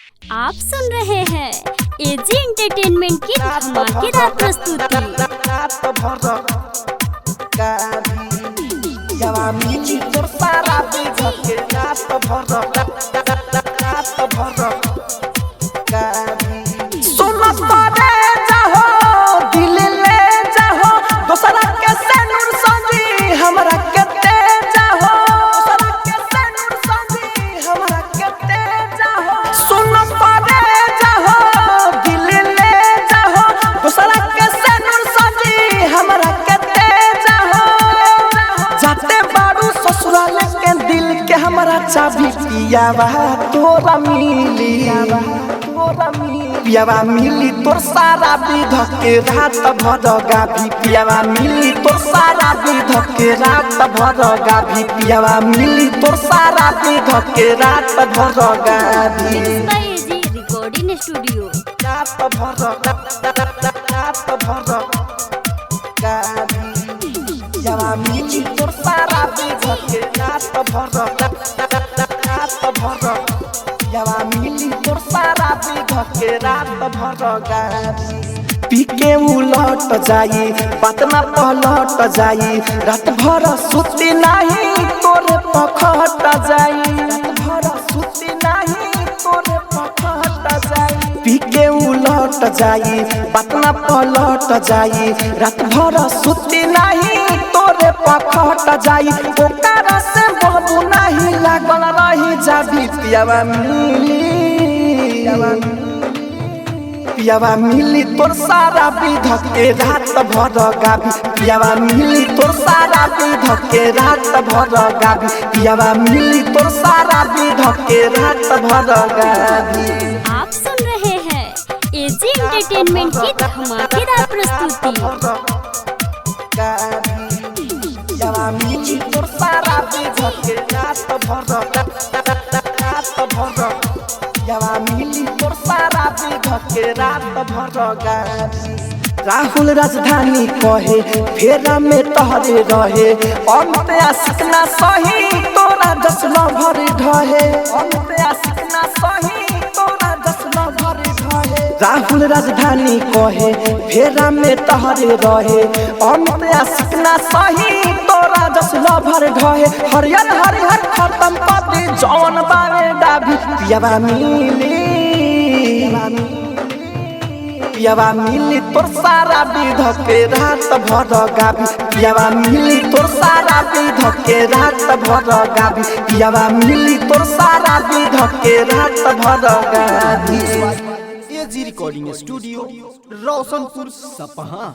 आप सुन रहे हैं एजी एंटरटेनमेंट की धमाकेदार प्रस्तुति। चाबी पियावा तोरा मिली पियावा मिली तोर सारा विध के रात भर गाभी पियावा मिली तोर सारा विध के रात भर गाभी पियावा मिली तोर सारा विध के रात भर गाभी। एजी रिकॉर्डिंग स्टूडियो रात भर गाभी पियावा मिली तोर सारा विध के रात भर यावा मिली तोर सारा विध के रात भर गाभी। पी के उलट जाई बात ना पलट जाई रात भर सुती नहीं तोरे पखट जाई रात भर सुती नहीं तोरे पखट जाई। पी के उलट जाई बात ना पलट जाई रात भर सुती नहीं तोरे पखट जाई। ओकरा से बाबू नहीं लागल रही जाबी पियावा मिली तोर सारा विध के रात भर गाभी पियावा मिली तोर सारा विध के रात भर गाभी पियावा मिली तोर सारा विध के रात भर गाभी। आप सुन रहे हैं एजी एंटरटेनमेंट की धमाकेदार प्रस्तुति। यावा मिली तोर सारा विध के रात भर यावा मिली तोर सारा विध के रात भर गाभी। राहुल राजधानी कहे फेरा में तहरे रहे अंत आशिक ना सही तोरा जश्न भर ढहे अंत आशिक ना सही तोरा जश्न भर ढहे। राहुल राजधानी कहे फेरा में तहरे रहे अंत आशिक ना सही तोरा जश्न भर ढहे। हरियर हरिहर खत्म पति जौन बावे डाभी पियावा मिली तोर सारा विध के रात भर गाभी पियावा मिली तोर सारा विध के रात भर गाभी पियावा मिली तोर सारा विध के रात भर गाभी। एजी रिकॉर्डिंग स्टूडियो रोशनपुर सपहा।